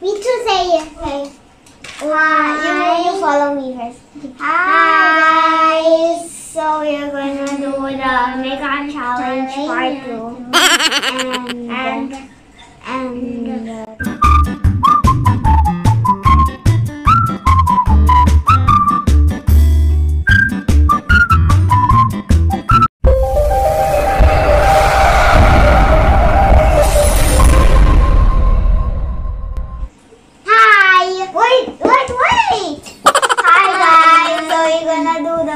Me too. Say. Hi. You follow me first. Hi guys. So we're gonna do the makeup challenge part 2. and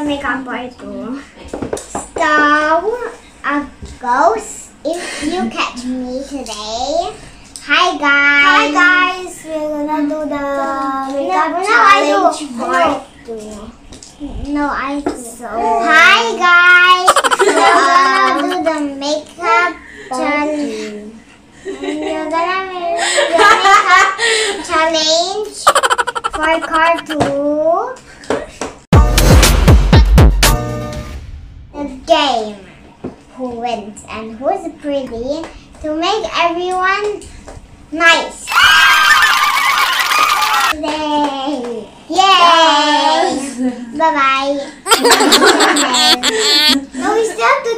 makeup part 2. So, ghost, if you catch me today. Hi guys. We're gonna do the makeup challenge part 2. No, I do. So, hi guys. We're gonna do the makeup challenge. We're gonna do the makeup challenge for part 2. Game who wins and who's pretty to make everyone nice. Yay! Bye bye. No, we still have to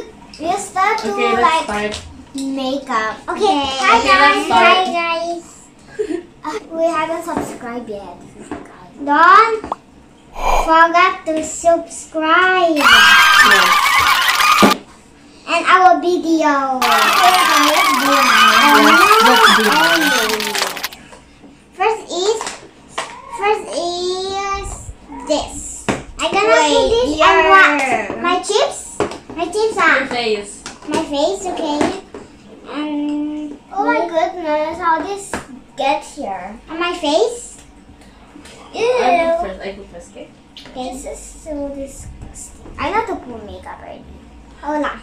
Okay, like start. makeup. Okay, hi guys. We haven't subscribed yet. Don't forget to subscribe. Yes. And our video. First is this. I'm gonna put this and what? My chips? My chips are Your face. my face, okay? And oh my goodness, how this get here? And my face? Ew. I put first, okay? Okay, this is so disgusting. I got to put makeup already. Hold on.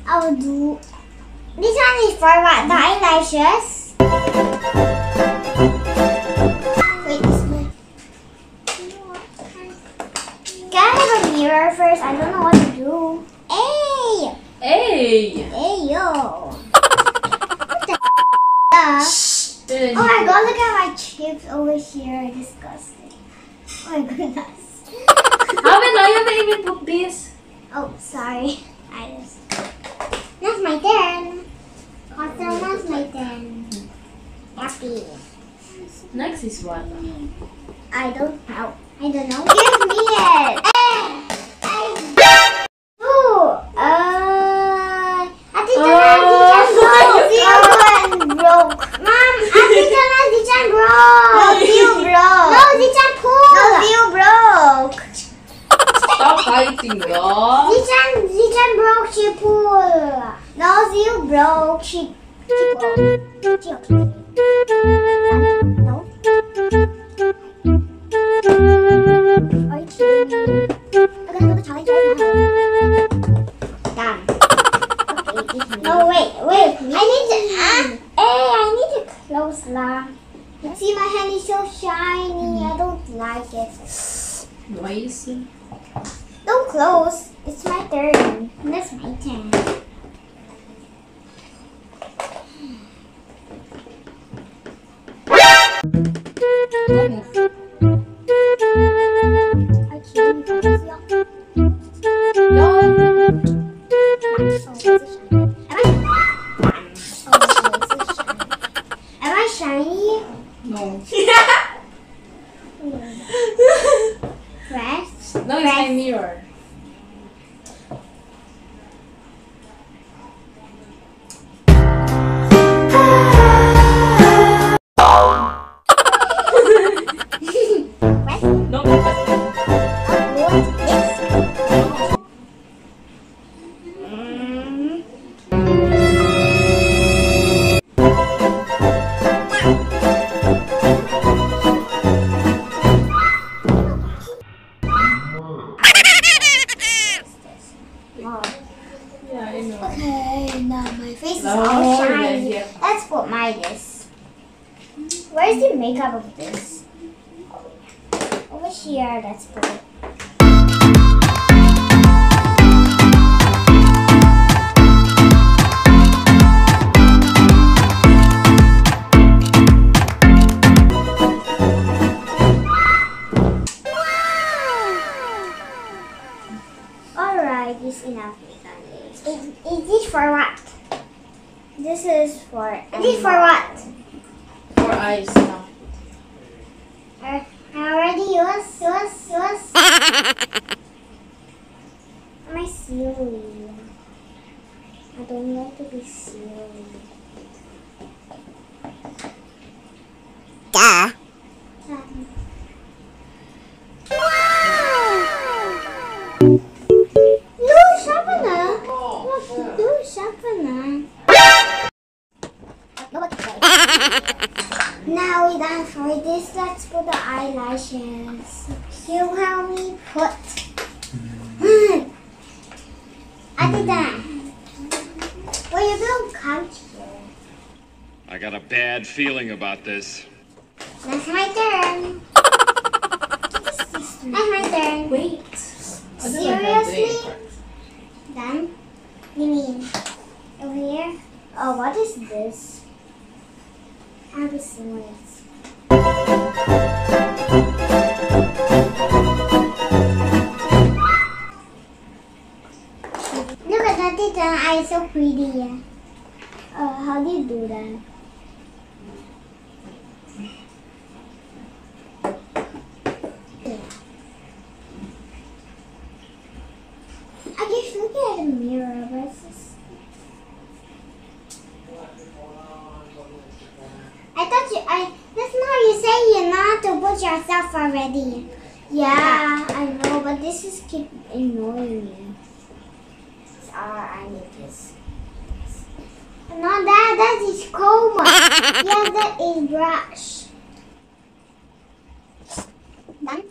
I'll do. This one is for what? The eyelashes. Wait, this one. Can I have a mirror first? I don't know what to do. Hey! Hey! Hey, yo! What the Oh my god, look at my chips over here. Disgusting. Oh my goodness. I haven't even put this. Oh, sorry. That's my turn. Also, that's my turn. Happy. Next is what? I don't know. Give me it. Ooh. Ate Jana broke. Mom, Ate Jana broke. No, you broke. No, Zichan pulled. No, you broke. Stop fighting, bro. Zichan broke, she pulled. No, you broke, she pulled. No. Are you kidding me? I'm gonna do the challenge right now. Done. Okay, give me. No, wait. I need to close lah. You see, my hand is so shiny. I don't like it. Noise. Don't close. It's my turn. That's my turn. Am I shiny? No. Press. No, it's my mirror. No, yeah, I know. Okay, now my face is Oh, all shiny. yeah. Let's put this. Where's the makeup of this? Over here, let's put it. This for what? For eyes now. I already used. Am I silly? I don't like to be silly. Duh. Now we're done for this. Let's put the eyelashes. You help me put. I did that. Well, you don't come here. I got a bad feeling about this. That's my turn. That's my turn. Wait. Seriously? Done? You mean over here? Oh, what is this? I'll be serious. Look at that, it's an eye so pretty. How do you do that? I just look at the mirror, but it's just... that's not you say you're not to put yourself already. Yeah, I know, but this is keep annoying me. I need this. No, that is comb. Yeah, that is brush. Done?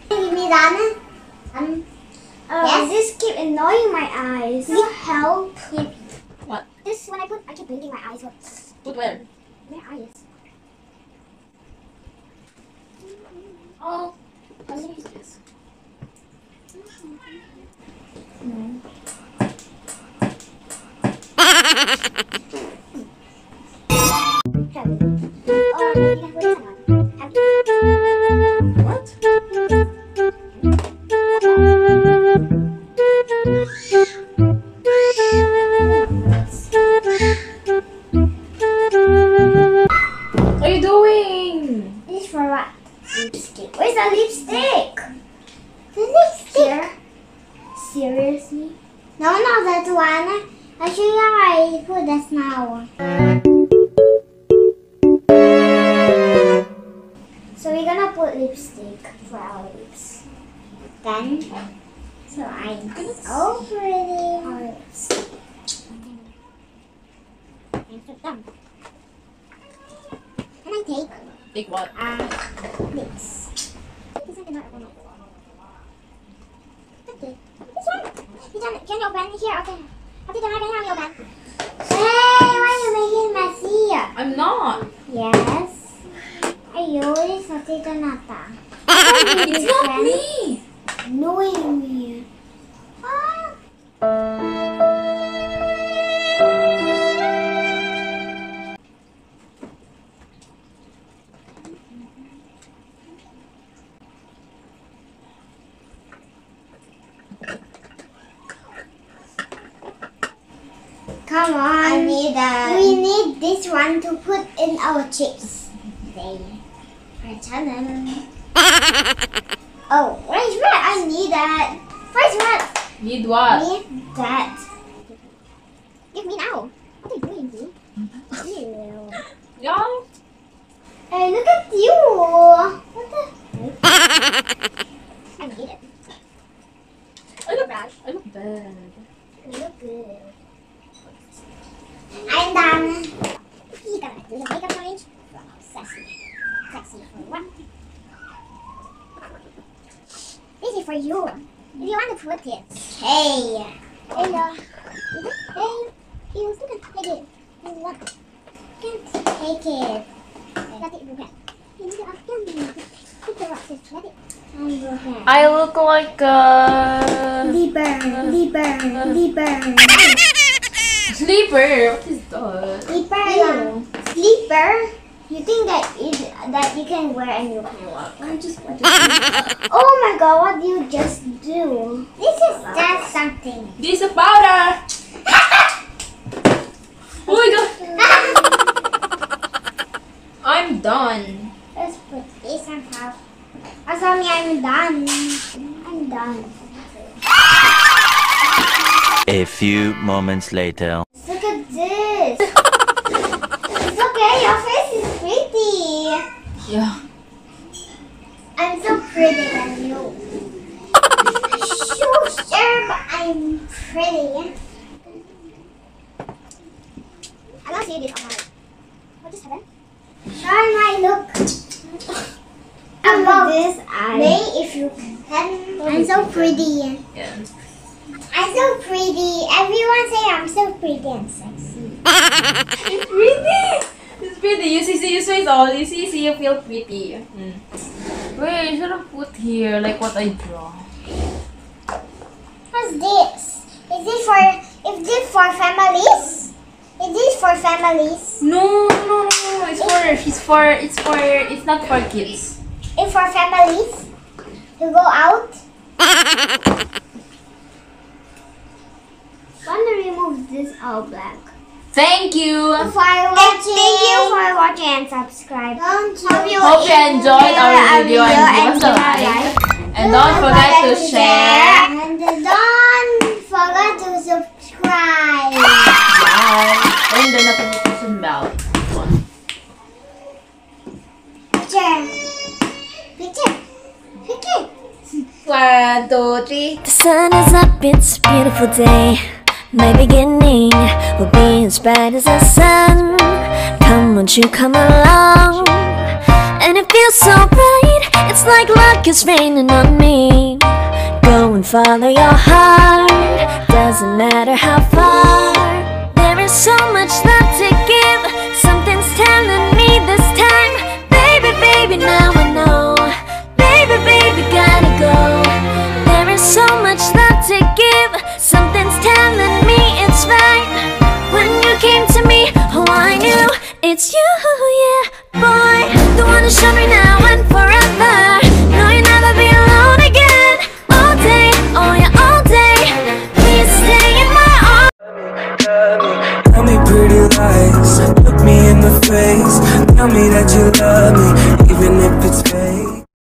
Give me done? Yes. This keep annoying my eyes. Will you help? What? This when I keep blinking my eyes. Put where? My eyes. Oh. What is this? No. What? What are you doing? This is for what? Lipstick. Where's the lipstick? The lipstick. Here. Seriously? No, that one. I'll show you how I put this now. So we're gonna put lipstick for our lips. Then, so I'm so pretty. Our lips. And put them. And I take Take what? this. This one. Okay. This one. Can you open here? Okay. After that, can you open? Hey, why are you making messy? I'm not. Yes. Ayun, sa tita nata. It's not me. Annoying me. Come on. We need this one to put in our chips. There. Oh, where's red? I need that. Where's red? Need what? Need that. Give me now. What are you doing, dude? Ew. Yeah. Hey, look at you. What the heck? I need it. I look bad. I look bad. You look good. I'm done. You gonna do the makeup challenge? Sassy. Sexy for what? This is for you. If you want to put it. Hey. Hello. Hey. You still can take it. You want? Can't take it. Let it go. You can put the rocks. Let it. I look like a Sleeper. sleeper. What is that? Sleeper. Sleeper. You think that you can wear and you can walk? I just want to. Oh my god! What do you just do? This is just something. This is a powder. Oh my god! I'm done. Let's put this on top. As for me, I'm done. I'm done. A few moments later. Look at this. It's okay, your face is pretty. Yeah. I'm so pretty than you. Sure, but I'm pretty. I don't see this on my. What just happened? Try my look. About this eye. May if you can. I'm so pretty. Yeah. I'm so pretty. Everyone say I'm so pretty and sexy. It's pretty. It's pretty. You see, you say all. You see, you feel pretty. Wait, you should have put here like what I draw. What's this? Is this for families? Is this for families? No. It's not for kids. It's for families to go out. I'm gonna remove this all black. Thank you. Thank you for watching and subscribe. Hope you enjoyed our video and give us a like. And don't forget to share. And don't forget to subscribe. Bye. And the notification bell. Picture. 1, 2, 3. The sun is up, it's a beautiful day. My beginning will be as bright as the sun. Come, won't you come along? And it feels so bright, it's like luck is raining on me. Go and follow your heart, doesn't matter how far.